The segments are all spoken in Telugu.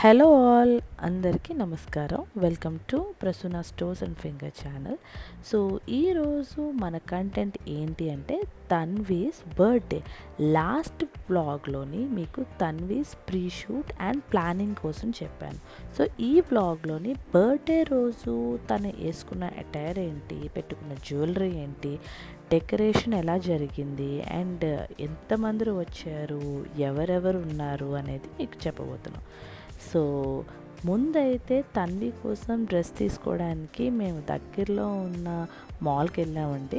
హలో ఆల్, అందరికీ నమస్కారం. Welcome to Prasuna stores and finger channel. So ఈరోజు మన కంటెంట్ ఏంటి అంటే తన్వీస్ బర్త్డే. లాస్ట్ వ్లాగ్లోని మీకు Tanvi's pre shoot and planning కోసం చెప్పాను. సో ఈ వ్లాగ్లోని బర్త్డే రోజు తను వేసుకున్న అటైర్ ఏంటి, పెట్టుకున్న జ్యువెలరీ ఏంటి, డెకరేషన్ ఎలా జరిగింది అండ్ ఎంతమంది వచ్చారు, ఎవరెవరు ఉన్నారు అనేది మీకు చెప్పబోతున్నాం. సో ముందైతే తన్వి కోసం డ్రెస్ తీసుకోవడానికి మేము దగ్గరలో ఉన్న మాల్కి వెళ్ళామండి.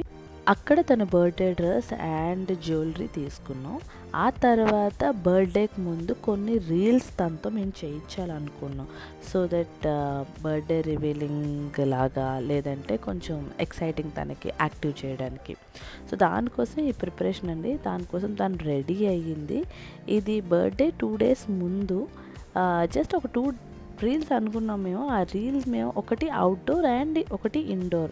అక్కడ తన బర్త్డే డ్రెస్ అండ్ జ్యువెలరీ తీసుకున్నాం. ఆ తర్వాత బర్త్డేకి ముందు కొన్ని రీల్స్ తనతో మేము చేయించాలనుకున్నాం. సో దట్ బర్త్డే రివీలింగ్ లాగా, లేదంటే కొంచెం ఎక్సైటింగ్ తనకి యాక్టివ్ చేయడానికి. సో దానికోసం ఈ ప్రిపరేషన్ అండి. దానికోసం తను రెడీ అయ్యింది. ఇది బర్త్డే 2 days ముందు జస్ట్ ఒక 2 రీల్స్ అనుకున్నాం మేము. ఆ రీల్స్ మేము ఒకటి అవుట్డోర్ అండ్ ఒకటి ఇండోర్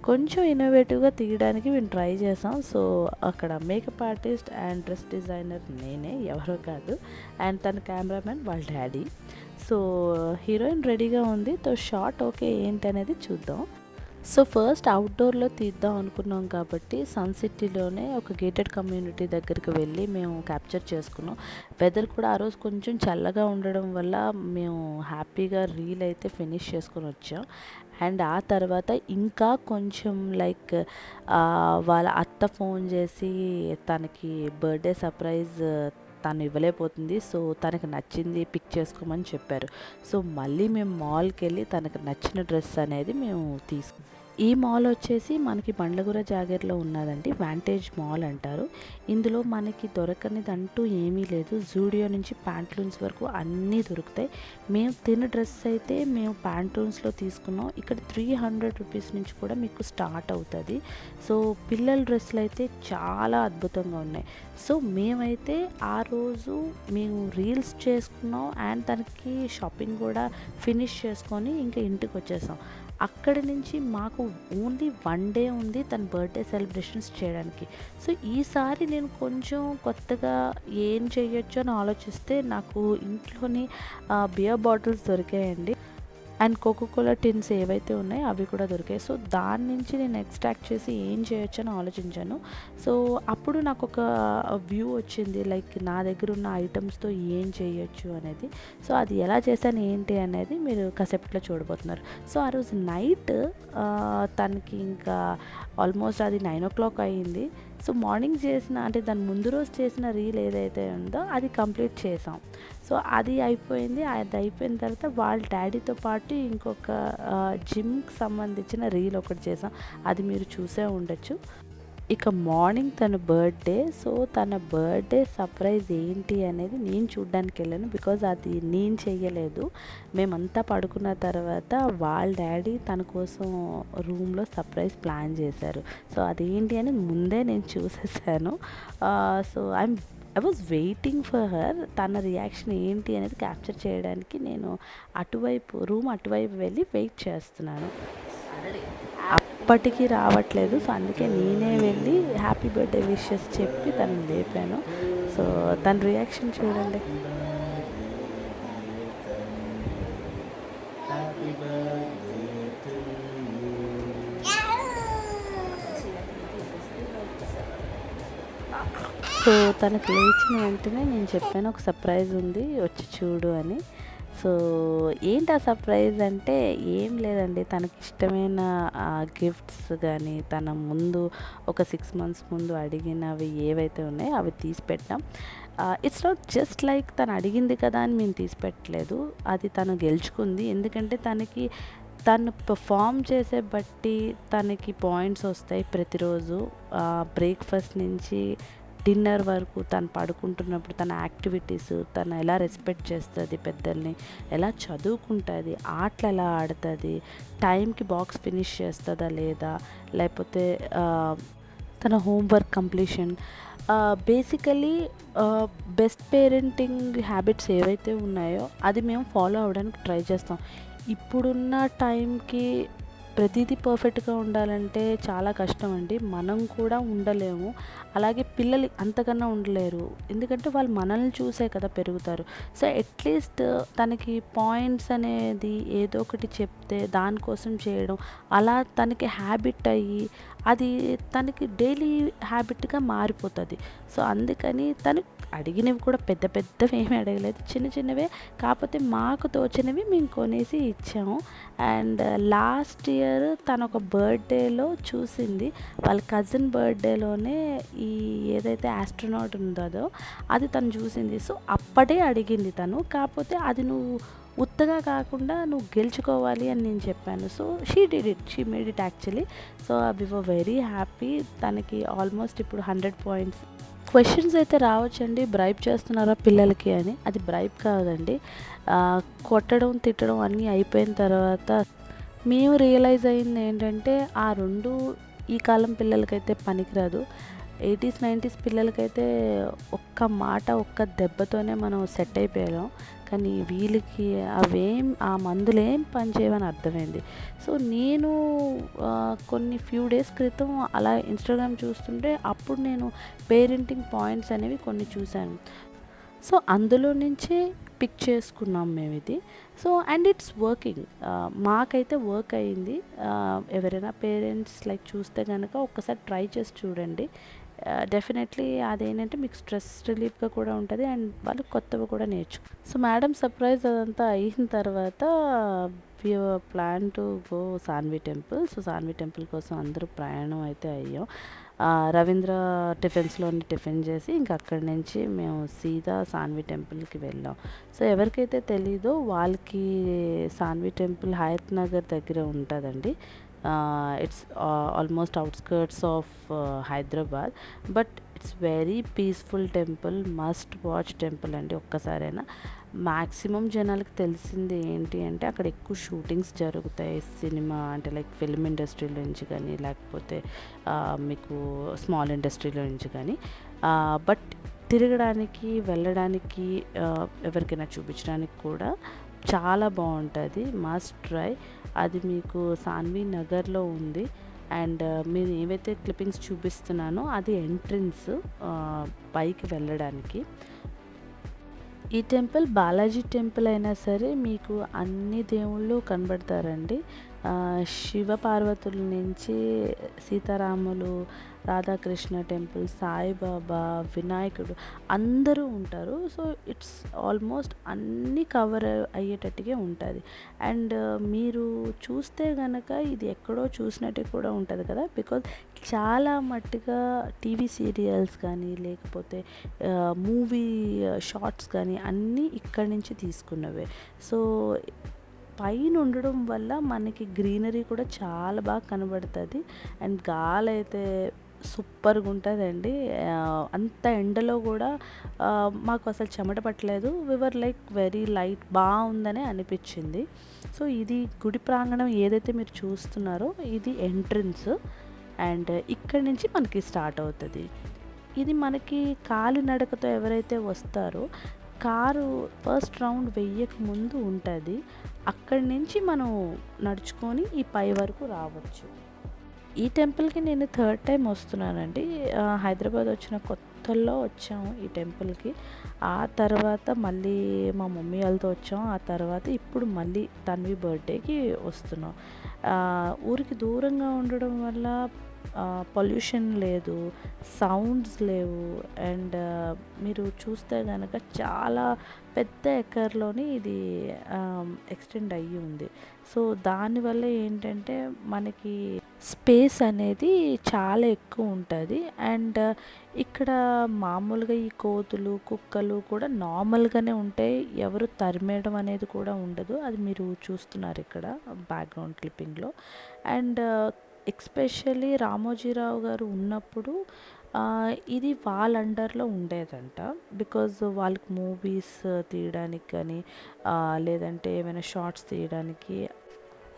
కొంచెం ఇన్నోవేటివ్గా తీయడానికి మేము ట్రై చేసాం. సో అక్కడ makeup artist and dress designer నేనే, ఎవరో కాదు, అండ్ తన కెమెరామెన్ వాళ్ళ డాడీ. సో హీరోయిన్ రెడీగా ఉంది. సో షార్ట్ ఓకే ఏంటి అనేది చూద్దాం. సో ఫస్ట్ అవుట్డోర్లో తీద్దాం అనుకున్నాం కాబట్టి సన్ సిటీలోనే ఒక గేటెడ్ కమ్యూనిటీ దగ్గరికి వెళ్ళి మేము క్యాప్చర్ చేసుకున్నాం. వెదర్ కూడా ఆ రోజు కొంచెం చల్లగా ఉండడం వల్ల మేము హ్యాపీగా రీల్ అయితే ఫినిష్ చేసుకొని వచ్చాం. అండ్ ఆ తర్వాత ఇంకా కొంచెం లైక్ వాళ్ళ అత్త ఫోన్ చేసి తనకి బర్త్డే సర్ప్రైజ్ తను ఇవ్వలేకపోతుంది, సో తనకు నచ్చింది పిక్ చేసుకోమని చెప్పారు. సో మళ్ళీ మేము మాల్కి వెళ్ళి తనకు నచ్చిన డ్రెస్ అనేది మేము తీసుకున్నాం. ఈ మాల్ వచ్చేసి మనకి బండ్లగూర జాగర్లో ఉన్నదండి. వాంటేజ్ మాల్ అంటారు. ఇందులో మనకి దొరకనిది అంటూ ఏమీ లేదు. జూడియో నుంచి ప్యాంట్లూన్స్ వరకు అన్నీ దొరుకుతాయి. మేము తిన్న డ్రెస్ అయితే మేము ప్యాంట్లూన్స్లో తీసుకున్నాం. ఇక్కడ 300 రూపీస్ నుంచి కూడా మీకు స్టార్ట్ అవుతుంది. సో పిల్లల డ్రెస్సులు అయితే చాలా అద్భుతంగా ఉన్నాయి. సో మేమైతే ఆ రోజు మేము రీల్స్ చేసుకున్నాం అండ్ దానికి షాపింగ్ కూడా ఫినిష్ చేసుకొని ఇంకా ఇంటికి వచ్చేసాం. అక్కడి నుంచి మాకు ఓన్లీ 1 day ఉంది తన బర్త్డే సెలబ్రేషన్స్ చేయడానికి. సో ఈసారి నేను కొంచెం కొత్తగా ఏం చేయొచ్చు అని ఆలోచిస్తే నాకు ఇంట్లోని బియర్ బాటిల్స్ దొరికాయండి. అండ్ కోకోకోలా టిన్స్ ఏవైతే ఉన్నాయో అవి కూడా దొరికాయి. సో దాని నుంచి నేను ఎక్స్ట్రాక్ట్ చేసి ఏం చేయొచ్చు అని ఆలోచించాను. సో అప్పుడు నాకు ఒక వ్యూ వచ్చింది, లైక్ నా దగ్గర ఉన్న ఐటమ్స్తో ఏం చేయొచ్చు అనేది. సో అది ఎలా చేశాను ఏంటి అనేది మీరు కాసేపట్లో చూడబోతున్నారు. సో ఆ రోజు నైట్ తనకి ఇంకా ఆల్మోస్ట్ అది 9 o'clock అయ్యింది. సో మార్నింగ్ చేసిన, అంటే దాని ముందు రోజు చేసిన రీల్ ఏదైతే ఉందో అది కంప్లీట్ చేసాం. సో అది అయిపోయింది. అది అయిపోయిన తర్వాత వాళ్ళ డాడీతో పాటు ఇంకొక జిమ్కి సంబంధించిన రీల్ ఒకటి చేసాం. అది మీరు చూసే ఉండొచ్చు. ఇక మార్నింగ్ తన బర్త్డే. సో తన బర్త్డే సర్ప్రైజ్ ఏంటి అనేది నేను చూడ్డానికి వెళ్ళాను, బికాజ్ అది నేను చెయ్యలేదు. మేమంతా పడుకున్న తర్వాత వాళ్ళ డాడీ తన కోసం రూమ్లో సర్ప్రైజ్ ప్లాన్ చేశారు. సో అదేంటి అని ముందే నేను చూసేసాను. So I was waiting for her. తన రియాక్షన్ ఏంటి అనేది క్యాప్చర్ చేయడానికి నేను రూమ్ అటువైపు వెళ్ళి వెయిట్ చేస్తున్నాను. అప్పటికి రావట్లేదు. సో అందుకే నేనే వెళ్ళి హ్యాపీ బర్త్డే విషెస్ చెప్పి తనని లేపాను. సో తన రియాక్షన్ చూడండి. సో తనకు లేచిన వెంటనే నేను చెప్పాను, ఒక సర్ప్రైజ్ ఉంది వచ్చి చూడు అని. సో ఏంటి ఆ సర్ప్రైజ్ అంటే ఏం లేదండి, తనకి ఇష్టమైన గిఫ్ట్స్ కానీ తన ముందు ఒక 6 months ముందు అడిగినవి ఏవైతే ఉన్నాయో అవి తీసి పెట్టాం. ఇట్స్ నాట్ జస్ట్ లైక్ తను అడిగింది కదా అని మేము తీసి పెట్టలేదు. అది తను గెలుచుకుంది. ఎందుకంటే తను పెర్ఫామ్ చేసే బట్టి తనకి పాయింట్స్ వస్తాయి ప్రతిరోజు. బ్రేక్ఫాస్ట్ నుంచి డిన్నర్ వరకు తను పడుకుంటున్నప్పుడు తన యాక్టివిటీస్, తను ఎలా రెస్పెక్ట్ చేస్తుంది పెద్దల్ని, ఎలా చదువుకుంటుంది, ఆటలు ఎలా ఆడుతుంది, టైంకి బాక్స్ ఫినిష్ చేస్తుందా లేదా, లేకపోతే తన homework completion, basically best parenting habits ఏవైతే ఉన్నాయో అది మేము ఫాలో అవ్వడానికి ట్రై చేస్తాం. ఇప్పుడున్న టైంకి ప్రతీదీ పర్ఫెక్ట్‌గా ఉండాలంటే చాలా కష్టం అండి. మనం కూడా ఉండలేము. అలాగే పిల్లలు అంతకన్నా ఉండలేరు. ఎందుకంటే వాళ్ళు మనల్ని చూసే కదా పెరుగుతారు. సో, అట్‌లీస్ట్ తనకి పాయింట్స్ అనేది ఏదో ఒకటి చెప్తే దానికోసం చేయడం, అలా తనకి హ్యాబిట్ అయ్యి అది తనకి డైలీ హ్యాబిట్‌గా మారిపోతది. సో, అందుకని తను అడిగినవి కూడా పెద్ద పెద్దవి ఏమి అడగలేదు. చిన్న చిన్నవే, కాకపోతే మాకు తోచినవి మేము కొనేసి ఇచ్చాము. అండ్ లాస్ట్ ఇయర్ తనొక బర్త్‌డేలో చూసింది. వాళ్ళ కజిన్ బర్త్‌డేలోనే ఈ ఏదైతే ఆస్ట్రోనాట్ ఉందో అది తను చూసింది. సో, అప్పుడే అడిగింది తను. కాకపోతే అది నువ్వు ఉత్తగా కాకుండా నువ్వు గెలుచుకోవాలి అని నేను చెప్పాను. So, she did it. She made it actually. So, we were very happy. తనకి ఆల్మోస్ట్ ఇప్పుడు 100 పాయింట్స్. క్వెషన్స్ అయితే రావచ్చండి, బ్రైబ్ చేస్తున్నారా పిల్లలకి అని. అది బ్రైబ్ కాదండి. కొట్టడం, తిట్టడం అన్నీ అయిపోయిన తర్వాత మేము రియలైజ్ అయింది ఏంటంటే, ఆ 2 ఈ కాలం పిల్లలకైతే పనికిరాదు. 80స్, 90స్ పిల్లలకైతే ఒక్క మాట, ఒక్క దెబ్బతోనే మనం సెట్ అయిపోయాం. కానీ వీళ్ళకి ఆ మందులేం పనిచేయవని అర్థమైంది. సో, నేను కొన్ని ఫ్యూ డేస్ క్రితం అలా ఇన్‌స్టాగ్రామ్ చూస్తుంటే అప్పుడు నేను పేరెంటింగ్ పాయింట్స్ అనేవి కొన్ని చూశాను. సో, అందులో నుంచే పిక్ చేసుకున్నాం మేమిది. So, and it's working. మాకైతే వర్క్ అయింది. ఎవరైనా పేరెంట్స్ లైక్ చూస్తే గనక ఒక్కసారి ట్రై చేసి చూడండి. డెఫినెట్లీ అదేంటంటే మీకు స్ట్రెస్ రిలీఫ్‌గా కూడా ఉంటది. అండ్ వాళ్ళు కొత్తవి కూడా సో, మేడం సర్ప్రైజ్ అదంతా అయిన తర్వాత we plan to go Sanvi temple. So, Sanvi temple కోసం అందరూ ప్రయాణం అయితే అయ్యాం. రవీంద్ర టిఫిన్స్‌లోని టిఫిన్ చేసి ఇంక అక్కడి నుంచి మేము సీదా సాన్వి టెంపుల్‌కి వెళ్ళాం. సో, ఎవరికైతే తెలీదో వాళ్ళకి సాన్వి టెంపుల్ హయత్ నగర్ దగ్గర ఉంటదండి. It's almost outskirts of Hyderabad. But it's very peaceful temple. Must watch temple అండి ఒక్కసారైనా. మ్యాక్సిమం జనాలకి తెలిసింది ఏంటి అంటే అక్కడ ఎక్కువ షూటింగ్స్ జరుగుతాయి. సినిమా అంటే లైక్ ఫిల్మ్ ఇండస్ట్రీలో నుంచి కానీ, లేకపోతే మీకు స్మాల్ ఇండస్ట్రీలో నుంచి కానీ. బట్ తిరగడానికి, వెళ్ళడానికి, ఎవరికైనా చూపించడానికి కూడా చాలా బాగుంటుంది. Must try. అది మీకు సాన్వి నగర్లో ఉంది. అండ్ నేను ఏవైతే క్లిప్పింగ్స్ చూపిస్తున్నానో అది ఎంట్రన్స్ పైకి వెళ్ళడానికి. ఈ టెంపుల్ బాలాజీ టెంపుల్ అయినా సరే మీకు అన్ని దేవుళ్ళు కనబడతారండి. శివ పార్వతుల నుంచి సీతారాములు, రాధాకృష్ణ టెంపుల్, సాయిబాబా, వినాయకుడు అందరూ ఉంటారు. సో, ఇట్స్ ఆల్మోస్ట్ అన్నీ కవర్ అయ్యేటట్టుగా ఉంటుంది. అండ్ మీరు చూస్తే గనక ఇది ఎక్కడో చూసినట్టు కూడా ఉంటుంది కదా. బికాజ్ చాలా మట్టుగా టీవీ సీరియల్స్ కానీ, లేకపోతే మూవీ షార్ట్స్ కానీ అన్నీ ఇక్కడి నుంచి తీసుకున్నవే. సో, పైన ఉండడం వల్ల మనకి గ్రీనరీ కూడా చాలా బాగా కనబడుతుంది. అండ్ గాలి అయితే సూపర్గా ఉంటుందండి. అంత ఎండలో కూడా మాకు అసలు చెమట పట్టలేదు. వివర్ లైక్ వెరీ లైట్, బాగుందనే అనిపించింది. సో, ఇది గుడి ప్రాంగణం ఏదైతే మీరు చూస్తున్నారో ఇది ఎంట్రన్స్. అండ్ ఇక్కడి నుంచి మనకి స్టార్ట్ అవుతుంది. ఇది మనకి కాలినడకతో ఎవరైతే వస్తారో కారు ఫస్ట్ రౌండ్ వెయ్యక ముందు ఉంటుంది. అక్కడి నుంచి మనం నడుచుకొని ఈ పై వరకు రావచ్చు. ఈ టెంపుల్కి నేను థర్డ్ టైం వస్తున్నానండి. హైదరాబాద్ వచ్చిన కొత్తల్లో వచ్చాము ఈ టెంపుల్కి. ఆ తర్వాత మళ్ళీ మా మమ్మీ వాళ్ళతో వచ్చాం. ఆ తర్వాత ఇప్పుడు మళ్ళీ తన్వి బర్త్డేకి వస్తున్నాం. ఊరికి దూరంగా ఉండడం వల్ల పొల్యూషన్ లేదు, సౌండ్స్ లేవు. అండ్ మీరు చూస్తే కనుక చాలా పెద్ద ఎకర్లోని ఇది ఎక్స్టెండ్ అయ్యి ఉంది. సో, దానివల్ల ఏంటంటే మనకి స్పేస్ అనేది చాలా ఎక్కువ ఉంటుంది. అండ్ ఇక్కడ మామూలుగా ఈ కోతులు, కుక్కలు కూడా నార్మల్గానే ఉంటాయి. ఎవరు తరిమేయడం అనేది కూడా ఉండదు. అది మీరు చూస్తున్నారు ఇక్కడ బ్యాక్గ్రౌండ్ క్లిప్పింగ్లో. అండ్ ఎస్పెషల్లీ రామోజీరావు గారు ఉన్నప్పుడు ఇది వాళ్ళ అండర్లో ఉండేదంట. బికాజ్ వాళ్ళకి మూవీస్ తీయడానికి కానీ, లేదంటే ఏమైనా షార్ట్స్ తీయడానికి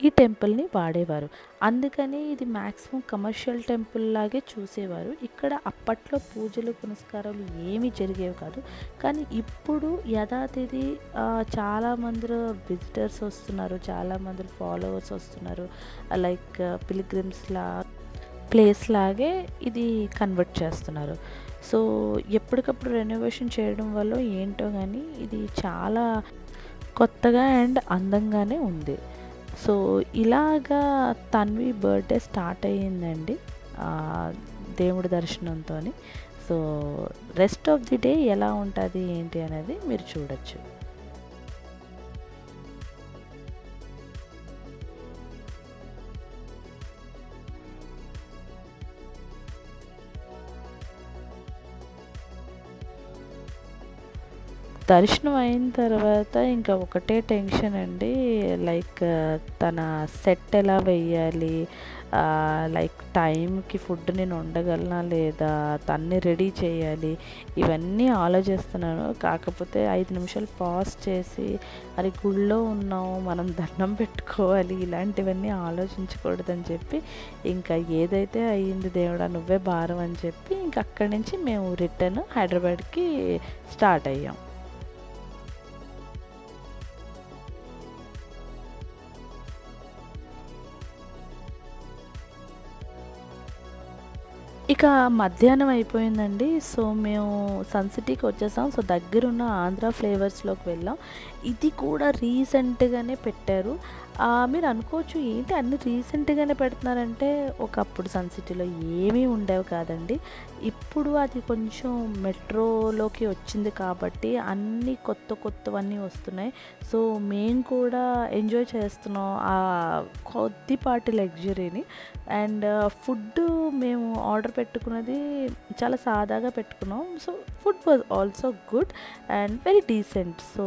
ఈ టెంపుల్ని వాడేవారు. అందుకని ఇది మ్యాక్సిమం కమర్షియల్ టెంపుల్ లాగే చూసేవారు. ఇక్కడ అప్పట్లో పూజలు పునస్కారాలు ఏమీ జరిగేవి కాదు. కానీ ఇప్పుడు యథాతిథి చాలామంది విజిటర్స్ వస్తున్నారు, చాలామంది ఫాలోవర్స్ వస్తున్నారు. లైక్ పిలిగ్రిమ్స్లా ప్లేస్ లాగే ఇది కన్వర్ట్ చేస్తున్నారు. సో ఎప్పటికప్పుడు రెనోవేషన్ చేయడం వల్ల ఏంటో కానీ ఇది చాలా కొత్తగా అండ్ అందంగానే ఉంది. సో ఇలాగా తన్వి బర్త్డే స్టార్ట్ అయ్యిందండి దేవుడి దర్శనంతో. So rest of the day ఎలా ఉంటుంది ఏంటి అనేది మీరు చూడొచ్చు. దర్శనం అయిన తర్వాత ఇంకా ఒకటే టెన్షన్ అండి. లైక్ తన సెట్ ఎలా వెయ్యాలి, లైక్ టైంకి ఫుడ్ నేను వండగలనా లేదా, తన్ని రెడీ చేయాలి, ఇవన్నీ ఆలోచిస్తున్నాను. కాకపోతే 5 నిమిషాలు పాజ్ చేసి అది గుళ్ళో ఉన్నాము, మనం దండం పెట్టుకోవాలి, ఇలాంటివన్నీ ఆలోచించకూడదని చెప్పి ఇంకా ఏదైతే అయ్యింది దేవుడా నువ్వే భారం అని చెప్పి ఇంక అక్కడి నుంచి మేము రిటర్న్ హైదరాబాద్కి స్టార్ట్ అయ్యాం. ఇక మధ్యాహ్నం అయిపోయిందండి. సో మేము సన్ సిటీకి వచ్చేసాం. సో దగ్గరున్న ఆంధ్ర ఫ్లేవర్స్లోకి వెళ్ళాం. ఇది కూడా రీసెంట్గానే పెట్టారు. మీరు అనుకోవచ్చు ఏంటి అన్ని రీసెంట్గానే పెడుతున్నారంటే, ఒకప్పుడు సన్ సిటీలో ఏమీ ఉండేవి కాదండి. ఇప్పుడు అది కొంచెం మెట్రోలోకి వచ్చింది కాబట్టి అన్నీ కొత్త కొత్తవన్నీ వస్తున్నాయి. సో మేము కూడా ఎంజాయ్ చేస్తున్నాం ఆ కొద్దిపాటి లగ్జరీని. అండ్ ఫుడ్ మేము ఆర్డర్ పెట్టుకున్నది చాలా సాదాగా పెట్టుకున్నాం. So food was also good and very decent. So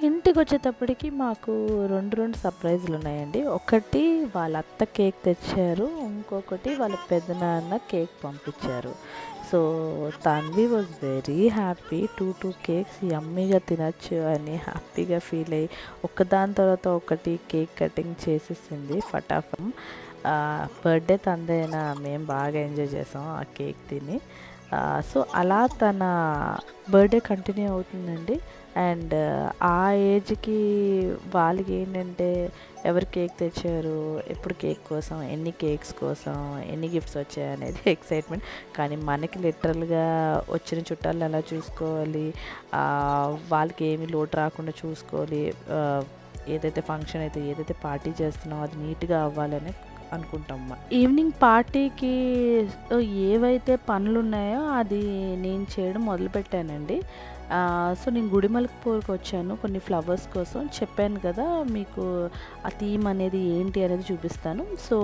ఇంటికి వచ్చేటప్పటికి మాకు రెండు సర్ప్రైజులు ఉన్నాయండి. ఒకటి వాళ్ళ అత్త కేక్ తెచ్చారు, ఇంకొకటి వాళ్ళ పెదనాన్న కేక్ పంపించారు. So Tanvi was very happy. Two cakes యమ్మీగా తినచ్చు అని హ్యాపీగా ఫీల్ అయ్యి ఒకదాని తర్వాత ఒకటి కేక్ కటింగ్ చేసేసింది ఫటాఫం. బర్త్డే తందైనా మేము బాగా ఎంజాయ్ చేసాం ఆ కేక్ తిని. సో అలా తన బర్త్డే కంటిన్యూ అవుతుందండి. అండ్ ఆ ఏజ్కి వాళ్ళకి ఏంటంటే ఎవరు కేక్ తెచ్చారు, ఎప్పుడు కేక్ కోసం, ఎన్ని కేక్స్ కోసం, ఎన్ని గిఫ్ట్స్ వచ్చాయి అనేది ఎక్సైట్మెంట్. కానీ మనకి లిటరల్గా వచ్చిన చుట్టాలను ఎలా చూసుకోవాలి, వాళ్ళకి ఏమి లోటు రాకుండా చూసుకోవాలి, ఏదైతే ఫంక్షన్ అయితే ఏదైతే పార్టీ చేస్తున్నామో అది నీట్గా అవ్వాలని అనుకుంటాం. ఈవినింగ్ పార్టీకి ఏవైతే పనులు ఉన్నాయో అది నేను చేయడం మొదలుపెట్టానండి. సో నేను గుడిమల్కపూర్కి వచ్చాను కొన్ని ఫ్లవర్స్ కోసం. చెప్పాను కదా మీకు ఆ థీమ్ అనేది ఏంటి అనేది చూపిస్తాను. సో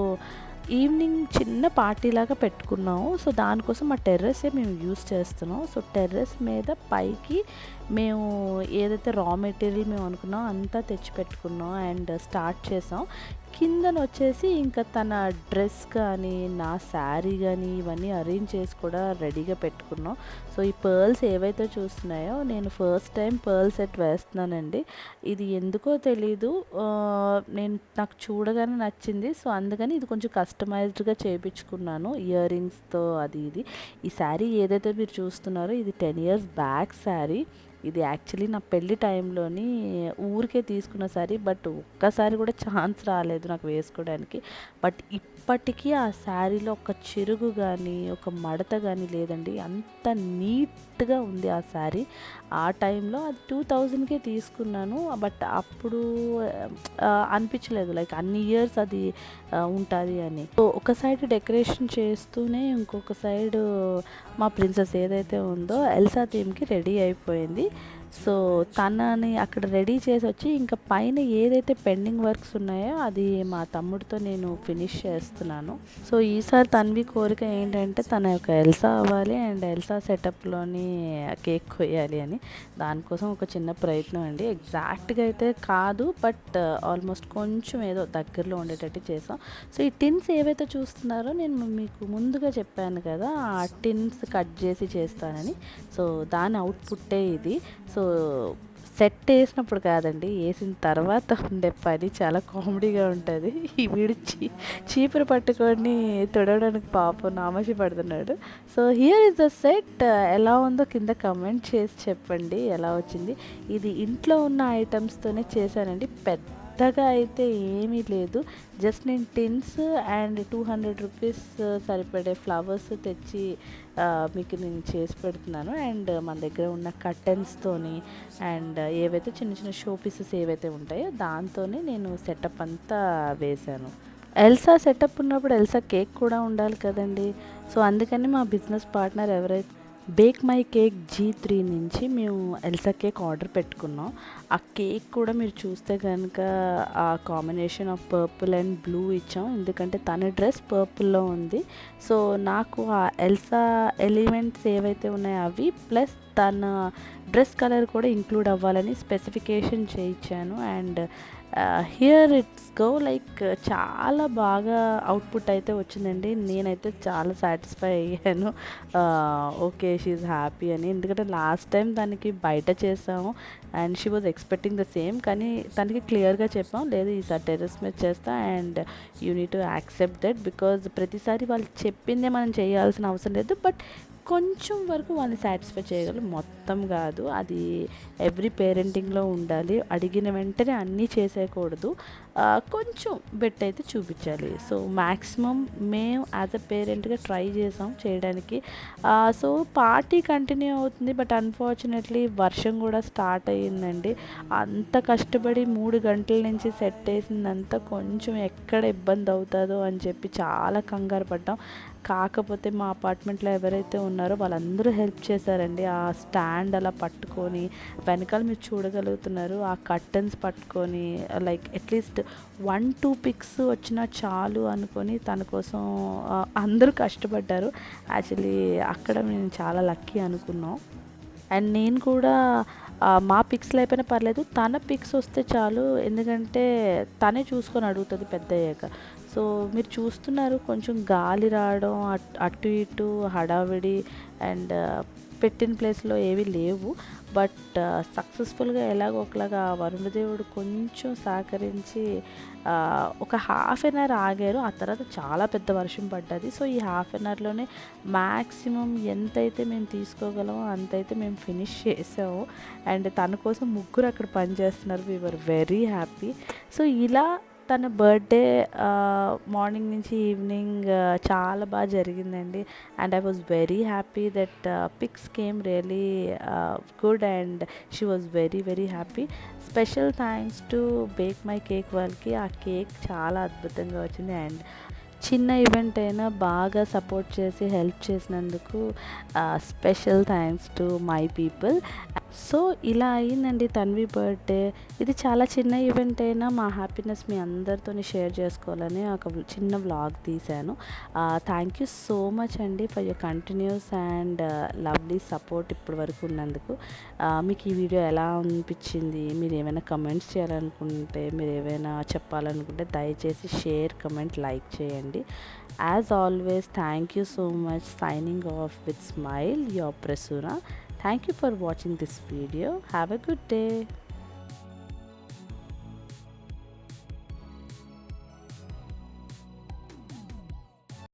ఈవినింగ్ చిన్న పార్టీలాగా పెట్టుకున్నాము. సో దానికోసం మా టెర్రసే మేము యూస్ చేస్తున్నాం. సో టెర్రస్ మీద పైకి మేము ఏదైతే రా మెటీరియల్ మేము అనుకున్నాం అంతా తెచ్చి పెట్టుకున్నాం అండ్ స్టార్ట్ చేసాం. కిందన వచ్చేసి ఇంకా తన డ్రెస్ కానీ నా శారీ కానీ ఇవన్నీ అరేంజ్ చేసి కూడా రెడీగా పెట్టుకున్నాం. సో ఈ పర్ల్స్ ఏవైతే చూస్తున్నాయో నేను ఫస్ట్ టైం పర్ల్ సెట్ వేస్తున్నానండి. ఇది ఎందుకో తెలీదు, నాకు చూడగానే నచ్చింది. సో అందుకని ఇది కొంచెం కస్టమైజ్డ్గా చేయించుకున్నాను ఇయర్ రింగ్స్తో అది ఇది. ఈ శారీ ఏదైతే మీరు చూస్తున్నారో ఇది 10 years బ్యాక్ శారీ. ఇది యాక్చువల్లీ నా పెళ్ళి టైంలోని ఊరికే తీసుకున్న శారీ. బట్ ఒక్కసారి కూడా ఛాన్స్ రాలేదు నాకు వేసుకోవడానికి. బట్ ఇప్పటికీ ఆ శారీలో ఒక చిరుగు కానీ ఒక మడత కానీ లేదండి. అంత నీట్గా ఉంది ఆ శారీ. ఆ టైంలో అది 2000కే తీసుకున్నాను. బట్ అప్పుడు అనిపించలేదు లైక్ అన్ని ఇయర్స్ అది ఉంటుంది అని. సో ఒక సైడ్ డెకరేషన్ చేస్తూనే ఇంకొక సైడ్ మా ప్రిన్సెస్ ఏదైతే ఉందో ఎల్సా థీమ్కి రెడీ అయిపోయింది. సో తనని అక్కడ రెడీ చేసి వచ్చి ఇంకా పైన ఏదైతే పెండింగ్ వర్క్స్ ఉన్నాయో అది మా తమ్ముడితో నేను ఫినిష్ చేస్తున్నాను. సో ఈసారి తన్వి కోరిక ఏంటంటే తన యొక్క ఎల్సా అవ్వాలి అండ్ ఎల్సా సెటప్లోని కేక్ కొయ్యాలి అని. దానికోసం ఒక చిన్న ప్రయత్నం అండి. ఎగ్జాక్ట్గా అయితే కాదు బట్ ఆల్మోస్ట్ కొంచెం ఏదో దగ్గరలో ఉండేటట్టు చేసాం. సో ఈ టిన్స్ ఏవైతే చూస్తున్నారో నేను మీకు ముందుగా చెప్పాను కదా ఆ టిన్స్ కట్ చేసి చేస్తానని. సో దాని అవుట్పుట్టే ఇది. సో సెట్ వేసినప్పుడు కాదండి, వేసిన తర్వాత ఉండే పని చాలా కామెడీగా ఉంటుంది. ఈ వీడు చీపురు పట్టుకొని తుడవడానికి పాపం నామోషి పడుతున్నాడు. So here is the set. ఎలా ఉందో కింద కమెంట్ చేసి చెప్పండి ఎలా వచ్చింది. ఇది ఇంట్లో ఉన్న ఐటమ్స్తోనే చేశానండి, పెద్దగా అయితే ఏమీ లేదు. జస్ట్ నేను టిన్స్ అండ్ 200 రూపీస్ సరిపడే ఫ్లవర్స్ తెచ్చి మీకు నేను చేసి పెడుతున్నాను. అండ్ మన దగ్గర ఉన్న కర్టెన్స్తోని అండ్ ఏవైతే చిన్న చిన్న షో పీసెస్ ఏవైతే ఉంటాయో దాంతోనే నేను సెటప్ అంతా వేశాను. ఎల్సా సెటప్ ఉన్నప్పుడు ఎల్సా కేక్ కూడా ఉండాలి కదండి. సో అందుకని మా బిజినెస్ పార్ట్నర్ ఎవరైతే బేక్ మై కేక్ G3 నుంచి మేము ఎల్సా కేక్ ఆర్డర్ పెట్టుకున్నాం. ఆ కేక్ కూడా మీరు చూస్తే కనుక ఆ combination of purple and blue ఇచ్చాం, ఎందుకంటే తన డ్రెస్ పర్పుల్లో ఉంది. సో నాకు ఆ ఎల్సా ఎలిమెంట్స్ ఏవైతే ఉన్నాయో అవి ప్లస్ తన డ్రెస్ కలర్ కూడా ఇంక్లూడ్ అవ్వాలని స్పెసిఫికేషన్ చేయించాను. And here it's go like చాలా బాగా అవుట్పుట్ అయితే వచ్చిందండి. నేనైతే చాలా సాటిస్ఫై అయ్యాను. ఓకే, షీఈ్ హ్యాపీ అని. ఎందుకంటే లాస్ట్ టైం దానికి బయట చేసాము and she was expecting the same, కానీ తనకి క్లియర్గా చెప్పాం, లేదు ఈసారి టెర్రస్ మీద చేస్తా and you need to accept that, because ప్రతిసారి వాళ్ళు చెప్పిందే మనం చేయాల్సిన అవసరం లేదు, బట్ కొంచెం వరకు వాళ్ళని సాటిస్ఫై చేయగలం, మొత్తం కాదు. అది ఎవ్రీ పేరెంటింగ్లో ఉండాలి. అడిగిన వెంటనే అన్నీ చేసేయకూడదు, కొంచెం బెట్ అయితే చూపించాలి. సో మ్యాక్సిమం మేము యాజ్ అ పేరెంట్గా ట్రై చేసాం చేయడానికి. సో పార్టీ కంటిన్యూ అవుతుంది, బట్ అన్ఫార్చునేట్లీ వర్షం కూడా స్టార్ట్ అయ్యిందండి. అంత కష్టపడి 3 గంటల నుంచి సెట్ వేసిందంతా కొంచెం ఎక్కడ ఇబ్బంది అవుతుందో అని చెప్పి చాలా కంగారు పడ్డాం. కాకపోతే మా అపార్ట్మెంట్లో ఎవరైతే ఉన్నారో వాళ్ళందరూ హెల్ప్ చేశారండి. ఆ స్టాండ్ అలా పట్టుకొని వెనకాల మీరు చూడగలుగుతున్నారు, ఆ కర్టన్స్ పట్టుకొని లైక్ అట్లీస్ట్ 1-2 పిక్స్ వచ్చినా చాలు అనుకొని తన కోసం అందరూ కష్టపడ్డారు. యాక్చువల్లీ అక్కడ మేము చాలా లక్కీ అనుకున్నాం. అండ్ నేను కూడా మా పిక్స్ లేకపోయినా పర్లేదు, తన పిక్స్ వస్తే చాలు, ఎందుకంటే తనే చూసుకొని అడుగుతుంది పెద్ద అయ్యాక. సో మీరు చూస్తున్నారు కొంచెం గాలి రావడం, అటు ఇటు హడావిడి అండ్ పెట్టిన ప్లేస్లో ఏవి లేవు. బట్ సక్సెస్ఫుల్గా ఎలాగో ఒకలాగా వరుణదేవుడు కొంచెం సహకరించి ఒక హాఫ్ అన్ అవర్ ఆగారు. ఆ తర్వాత చాలా పెద్ద వర్షం పడ్డది. సో ఈ హాఫ్ అన్ అవర్లోనే మ్యాక్సిమం ఎంతైతే మేము తీసుకోగలమో అంతైతే మేము ఫినిష్ చేసాము. అండ్ తన కోసం ముగ్గురు అక్కడ పనిచేస్తున్నారు. We were very happy. So ఇలా తన బర్త్డే మార్నింగ్ నుంచి ఈవినింగ్ చాలా బాగా జరిగిందండి. And I was very happy that pics came really good and she was very very happy. Special thanks to bake my cake వాళ్ళకి. ఆ కేక్ చాలా అద్భుతంగా వచ్చింది. అండ్ చిన్న ఈవెంట్ అయినా బాగా సపోర్ట్ చేసి హెల్ప్ చేసినందుకు special thanks to my people. So ఇలా అయిందండి తన్వి బర్త్డే. ఇది చాలా చిన్న ఈవెంట్ అయినా మా హ్యాపీనెస్ మీ అందరితో షేర్ చేసుకోవాలని ఒక చిన్న వ్లాగ్ తీశాను. థ్యాంక్ యూ సో మచ్ అండి for your continuous and lovely support ఇప్పటి వరకు ఉన్నందుకు. మీకు ఈ వీడియో ఎలా అనిపించింది, మీరు ఏమైనా కమెంట్స్ చేయాలనుకుంటే, మీరు ఏమైనా చెప్పాలనుకుంటే దయచేసి షేర్, కమెంట్, లైక్ చేయండి. As always thank you so much. Signing off with smile, your Prasoona. Thank you for watching this video. Have a good day.